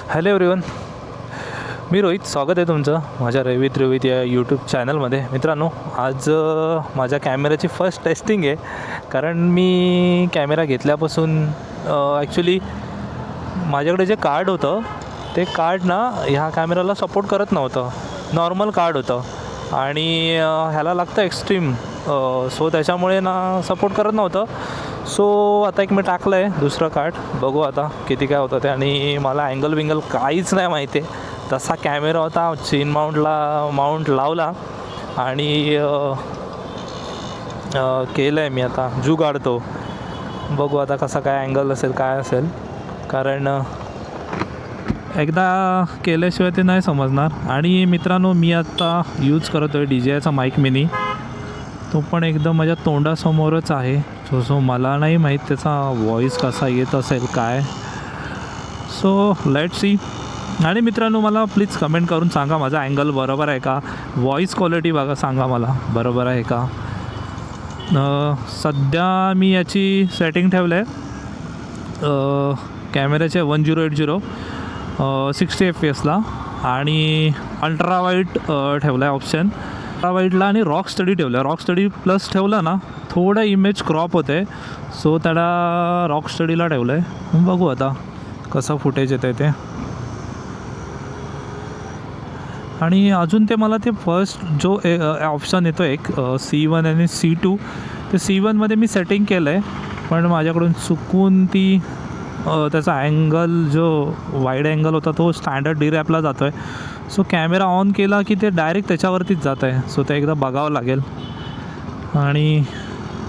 Hello everyone, मी रोहित. स्वागत आहे तुमचं माझ्या रोहित या यूट्यूब चॅनलमध्ये. मित्रांनो, आज माझ्या कॅमेऱ्याची फर्स्ट टेस्टिंग आहे. कारण मी कॅमेरा घेतल्यापासून ॲक्च्युली माझ्याकडे जे कार्ड होतं ते कार्ड ना ह्या कॅमेऱ्याला सपोर्ट करत नव्हतं. नॉर्मल कार्ड होतं आणि ह्याला लागतं एक्स्ट्रीम, सो त्याच्यामुळे ना सपोर्ट करत नव्हतं. सो आता एक मी टाकलं आहे दुसरं कार्ड, बघू आता किती काय होतं ते. आणि मला अँगल विंगल काहीच नाही माहिती आहे. तसा कॅमेरा होता, चेन माउंट लावला आणि केलं आहे मी. आता जू काढतो, बघू आता कसा काय अँगल असेल काय असेल. कारण एकदा केल्याशिवाय ते नाही समजणार. आणि मित्रांनो, मी आत्ता यूज करतो आहे DJIचा माईक मिनी. तो पण एकदम माझ्या तोंडासमोरच आहे. सो मला नाही माहीत त्याचा व्हॉईस कसा येत असेल काय. So let's see. आणि मित्रांनो, मला प्लीज कमेंट करून सांगा माझा अँगल बरोबर आहे का, व्हॉईस क्वालिटी बघा, सांगा मला बरोबर आहे का. सध्या मी याची सेटिंग ठेवलं आहे कॅमेऱ्याचे 1080 60 FPS आणि अल्ट्रा वाईड ठेवला आहे ऑप्शन. अल्ट्रा वाईडला आणि रॉक स्टडी ठेवलं आहे. रॉक स्टडी प्लस ठेवलं ना थोडं इमेज क्रॉप होते, सो त्याला रॉक स्टडीला ठेवलं आहे. बघू आता कसं फुटेज येतं ते. आणि अजून ते मला ते फर्स्ट जो ऑप्शन येतो एक C1 आणि C2, ते C1मध्ये मी सेटिंग केलं आहे, पण माझ्याकडून चुकून ती त्याचा अँगल जो वाईड अँगल होता तो स्टँडर्ड D-रॅपला जातो आहे. सो कॅमेरा ऑन केला की ते डायरेक्ट त्याच्यावरतीच जात आहे. सो ते एकदा बघावं लागेल आणि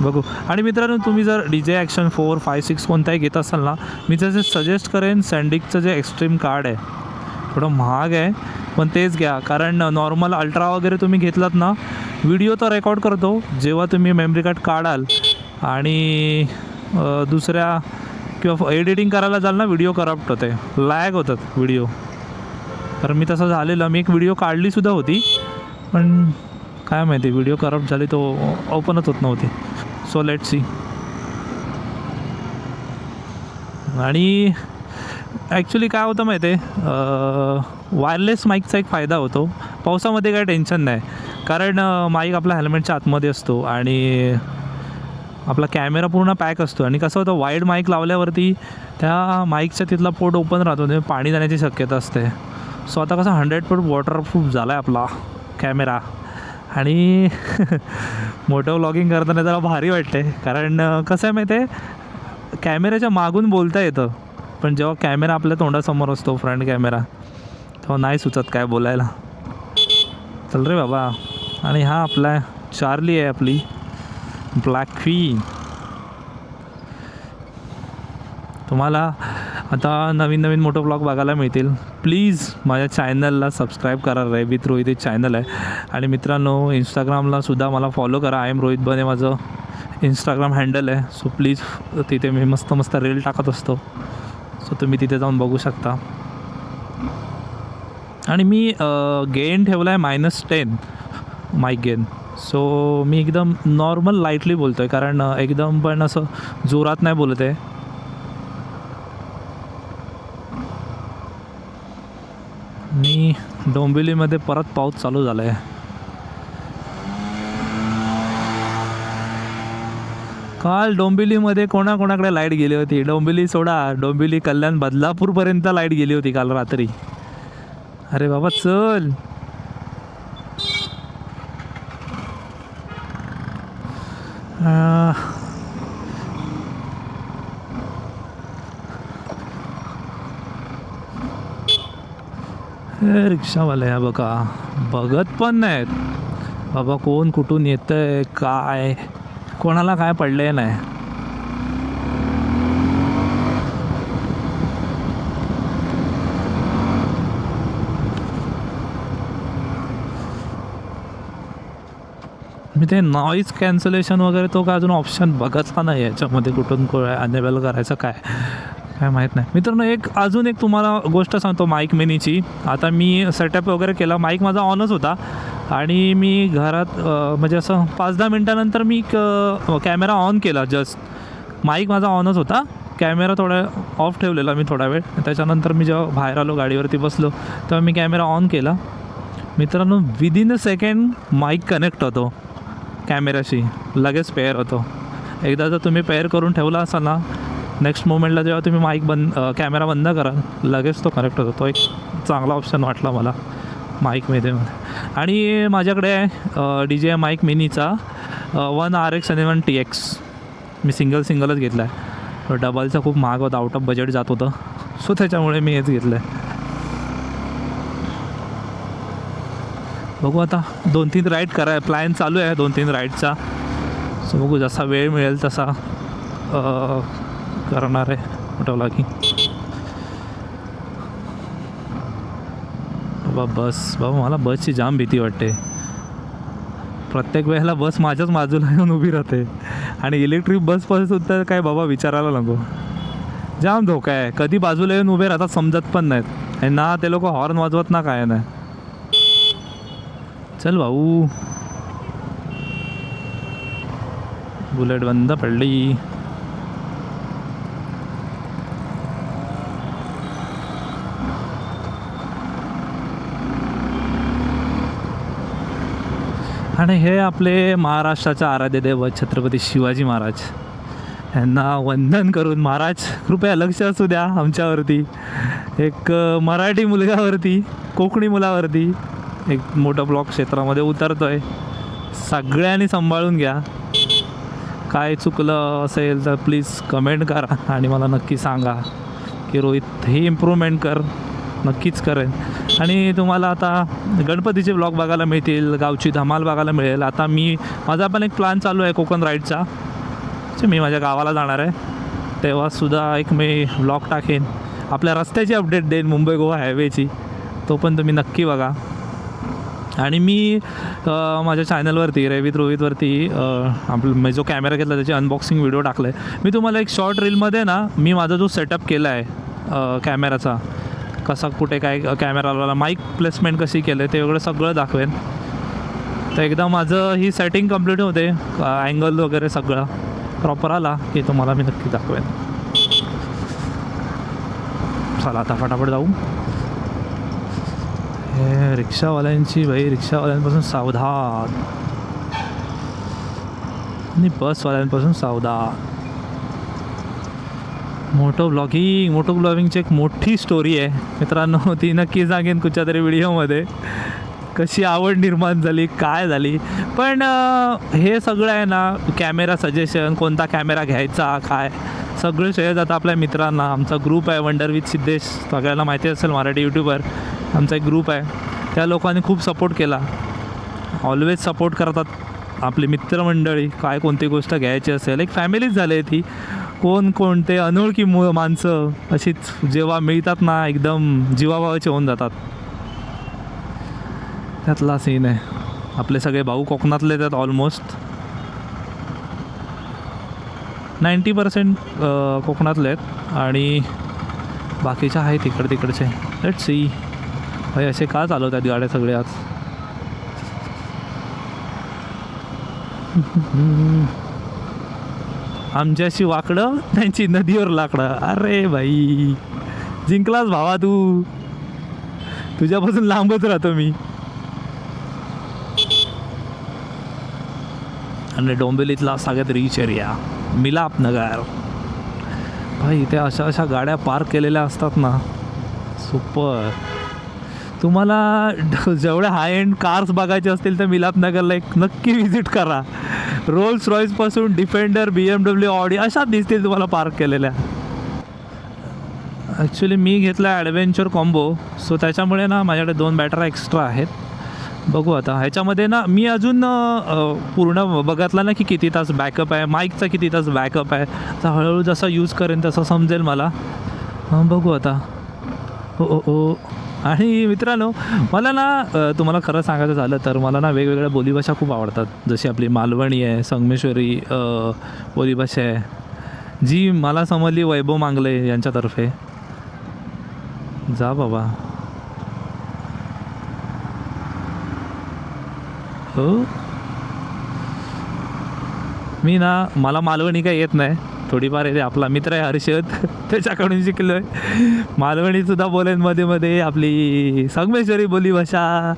बघू. आणि मित्रांनो, तुम्ही जर DJI Action 4, 5, 6 कोणताही घेत असाल ना, मी त्याचे सजेस्ट करेन सॅन्डिकचं जे एक्स्ट्रीम कार्ड आहे. थोडं महाग आहे पण तेच घ्या. कारण नॉर्मल अल्ट्रा वगैरे तुम्ही घेतलात ना, व्हिडिओ तर रेकॉर्ड करतो, जेव्हा तुम्ही मेमरी कार्ड काढाल आणि दुसऱ्या किंवा एडिटिंग करायला जाल ना, व्हिडिओ करप्ट होते, लॅग होतात व्हिडिओ. तर मी तसं झालेलं, मी एक व्हिडिओ काढलीसुद्धा होती, पण काय माहिती व्हिडिओ करप्ट झाली, तो ओपनच होत नव्हती. So let's see. आणि ॲक्च्युली काय होतं माहिती आहे, वायरलेस माईकचा एक फायदा होतो. पावसामध्ये काही टेन्शन नाही, कारण माईक आपल्या हेल्मेटच्या आतमध्ये असतो आणि आपला कॅमेरा पूर्ण पॅक असतो. आणि कसं होतं, वाईड माईक लावल्यावरती त्या माईकच्या तिथला पोर्ट ओपन राहतो, म्हणजे पाणी जाण्याची शक्यता असते. सो आता कसं 100% वॉटरप्रूफ झाला आहे आपला कॅमेरा. आणि मोठं व्लॉगिंग करताना जरा भारी वाटते, कारण कसं आहे माहिती आहे, कॅमेऱ्याच्या मागून बोलता येतं, पण जेव्हा कॅमेरा आपल्या तोंडासमोर असतो, फ्रंट कॅमेरा, तेव्हा नाही सुचत काय बोलायला. चल रे बाबा. आणि हा आपला चार्ली आहे, आपली ब्लॅक क्वीन. तुम्हाला आता नवीन नवीन मोठं ब्लॉग बघायला मिळतील. प्लीज माझ्या चॅनलला सबस्क्राईब करा. रोहित चॅनल आहे. आणि मित्रांनो, इंस्टाग्रामला सुद्धा मला फॉलो करा. आय एम रोहित बने माझं इंस्टाग्राम हँडल आहे. सो प्लीज, तिथे मी मस्त मस्त रील टाकत असतो, सो तुम्ही तिथे जाऊन बघू शकता. आणि मी गेन ठेवला आहे -10 माईक गेन. सो मी एकदम नॉर्मल लाईटली बोलतो आहे, कारण एकदम पण असं जोरात नाही बोलत आहे. मी डोंबिवलीमध्ये परत पाऊस चालू झाला आहे. काल डोंबिवलीमध्ये कोणाकोणाकडे लाईट गेली होती. डोंबिवली सोडा, डोंबिवली कल्याण बदलापूरपर्यंत लाईट गेली होती काल रात्री. अरे बाबा चल. हे रिक्षावाले आहे बघा, बघत पण नाहीत बाबा कोण कुठून येतं आहे, काय कोणाला काय पडले नाही. मी ते नॉईज कॅन्सलेशन वगैरे तो काय अजून ऑप्शन बघतला नाही याच्यामध्ये, कुठून अनेबल करायचं काय माहीत नाही. मित्रांनो, अजून एक तुम्हाला गोष्ट सांगतो माईक मिनीची. आता मी सेटअप वगैरे केला, माईक माझा ऑनच होता आणि मी घरात म्हणजे असं 5-10 मिनटानंतर मी कॅमेरा ऑन केला. जस्ट माईक माझा ऑनच होता कॅमेरा थोडा ऑफ ठेवलेला मी थोडा वेळ. त्याच्यानंतर मी जेव्हा बाहेर आलो गाडीवरती बसलो तेव्हा मी कॅमेरा ऑन केला. मित्रांनो, within a second mic connect होतो कॅमेऱ्याशी, लगेच पेअर होतो. एकदा जर तुम्ही पेअर करून ठेवला असाल ना, नेक्स्ट मोमेंटला जेव्हा तुम्ही माईक कॅमेरा बंद कराल लगेच तो कनेक्ट होतो. तो एक चांगला ऑप्शन वाटला मला माईकमध्ये. आणि माझ्याकडे आहे DJI माईक मिनीचा 1 RX आणि 1 TX. मी सिंगलच घेतला आहे. डबलचा खूप महाग होता, आउट ऑफ बजेट जात होतं, सो त्याच्यामुळे मी हेच घेतलं आहे. बघू आता 2-3 राईड प्लॅन चालू आहे 2-3 राईडचा. सो बघू जसा वेळ मिळेल तसा करणार आहे म्हटलं की. बाबा मला बसची जाम भीती वाटते. प्रत्येक वेळेला बस माझ्याच बाजूला येऊन उभी राहते. आणि इलेक्ट्रिक बसपासून तर काय बाबा विचारायला नको, जाम धोका आहे. कधी बाजूला येऊन उभे राहतात समजत पण नाहीत. आणि ना ते लोक हॉर्न वाजवत ना काय नाही. चल भाऊ, बुलेट बंद पडली. आणि हे आपले महाराष्ट्राचे आराध्य दैवत छत्रपती शिवाजी महाराज यांना वंदन करून, महाराज कृपया लक्ष असू द्या आमच्यावरती. एक मराठी मुलगावरती, कोकणी मुलावरती एक मोठं ब्लॉक क्षेत्रामध्ये उतरतो आहे. सगळ्यांनी सांभाळून घ्या. काय चुकलं असेल तर प्लीज कमेंट करा आणि मला नक्की सांगा की रोहित हे इम्प्रूव्हमेंट कर. नक्कीच करेन. आणि तुम्हाला आता गणपतीचे ब्लॉग बघायला मिळतील, गावची धमाल बघायला मिळेल. आता माझा पण एक प्लॅन चालू आहे कोकण राईडचा. मी माझ्या गावाला जाणार आहे, तेव्हासुद्धा एक मी ब्लॉग टाकेन. आपल्या रस्त्याची अपडेट देईन, मुंबई गोवा हायवेची. तो पण तुम्ही नक्की बघा. आणि मी माझ्या चॅनलवरती रोहितवरती मी जो कॅमेरा घेतला त्याची अनबॉक्सिंग व्हिडिओ टाकला आहे. मी तुम्हाला एक शॉर्ट रीलमध्ये ना मी माझा जो सेटअप केला आहे कॅमेराचा, कसा कुठे काय कॅमेराला माईक प्लेसमेंट कशी केलं ते वेगळं सगळं दाखवेन. तर एकदा माझं ही सेटिंग कंप्लीट होते, अँगल वगैरे सगळं प्रॉपर आला की तुम्हाला मी नक्की दाखवेन. चला आता फटाफट जाऊ. हे रिक्षावाल्यांची रिक्षावाल्यांपासून सावधान आणि बसवाल्यांपासून सावधान. मोटो ब्लॉगिंगची एक मोठी स्टोरी आहे मित्रांनो. ती नक्की सांगेन कुठच्या तरी व्हिडिओमध्ये, कशी आवड निर्माण झाली, काय झाली. पण हे सगळं आहे ना, कॅमेरा सजेशन, कोणता कॅमेरा घ्यायचा, काय सगळं श्रेय जातं आपल्या मित्रांना. आमचा ग्रुप आहे वंडर विथ सिद्धेश, सगळ्यांना माहिती असेल, मराठी यूट्यूबर. आमचा एक ग्रुप आहे, त्या लोकांनी खूप सपोर्ट केला. ऑलवेज सपोर्ट करतात आपली मित्रमंडळी. काय कोणती गोष्ट घ्यायची असेल, एक फॅमिलीच झाली आहे ती. कोणते अनोळखी माणसं अशीच जेव्हा मिळतात ना एकदम जीवाभावाचे होऊन जातात. त्यातला सीन आहे. आपले सगळे भाऊ कोकणातले त्यात ऑलमोस्ट 90% कोकणातले आहेत आणि बाकीचे आहेत तिकडचे. लेट्स सी भाई असे का चालवतात गाड्या सगळे आज. आमच्याशी वाकडं, त्यांची नदीवर लाकडं. अरे भाई जिंकलाच भावा तू, तुझ्यापासून लांबच राहतो मी. आणि डोंबिवलीतला सगळ्यात रिच एरिया मिलाप नगर. भाई इथे अशा गाड्या पार्क केलेल्या असतात ना, सुपर. तुम्हाला जेवढ्या हाय एंड कार्स बघायचे असतील तर मिलाप नगरला एक नक्की व्हिजिट करा. रोल्स रॉईसपासून डिफेंडर, BMW, ऑडी अशाच दिसतील तुम्हाला पार्क केलेल्या. ॲक्च्युली मी घेतला ॲडव्हेंचर कॉम्बो, सो त्याच्यामुळे ना माझ्याकडे 2 बॅटऱ्या एक्स्ट्रा आहेत. बघू आता ह्याच्यामध्ये ना मी अजून पूर्ण बघितला ना की किती तास बॅकअप आहे, माईकचा किती तास बॅकअप आहे. तर हळूहळू जसा यूज करेन तसं समजेल मला. बघू आता. हो. आणि मित्रांनो, मला ना तुम्हाला खरं सांगायचं झालं तर मला ना वेगवेगळ्या बोलीभाषा खूप आवडतात. जशी आपली मालवणी आहे, संगमेश्वरी बोलीभाषा आहे, जी मला समजली वैभव मांगले यांच्यातर्फे. जा बाबा. हो, मी ना मला मालवणी काही येत नाही, थोडीफार येते. आपला मित्र आहे हर्षद त्याच्याकडून शिकलो आहे. मालवणीसुद्धा बोलेन मध्ये मध्ये, आपली संगमेश्वरी बोली भाषा,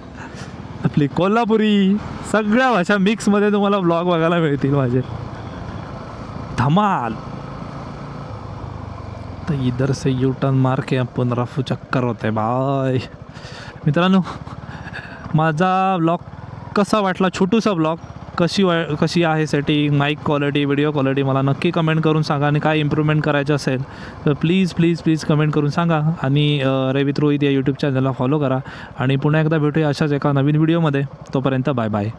आपली कोल्हापुरी, सगळ्या भाषा मिक्समध्ये तुम्हाला ब्लॉग बघायला मिळतील माझे. धमाल. तर इधर से यू टर्न मार के आपण रफू चक्कर होते बाय. मित्रांनो, माझा ब्लॉग कसा वाटला, छोटूसा ब्लॉग, कशी आहे setting, mic quality, video quality, मला नक्की कमेंट करून सांगा. आणि काय इम्प्रूव्हमेंट करायचं असेल तर प्लीज कमेंट करून सांगा. आणि रवित रोहित या यूट्यूब चॅनलला फॉलो करा. आणि पुन्हा एकदा भेटूया अशाच एका नवीन व्हिडिओमध्ये. तोपर्यंत बाय बाय.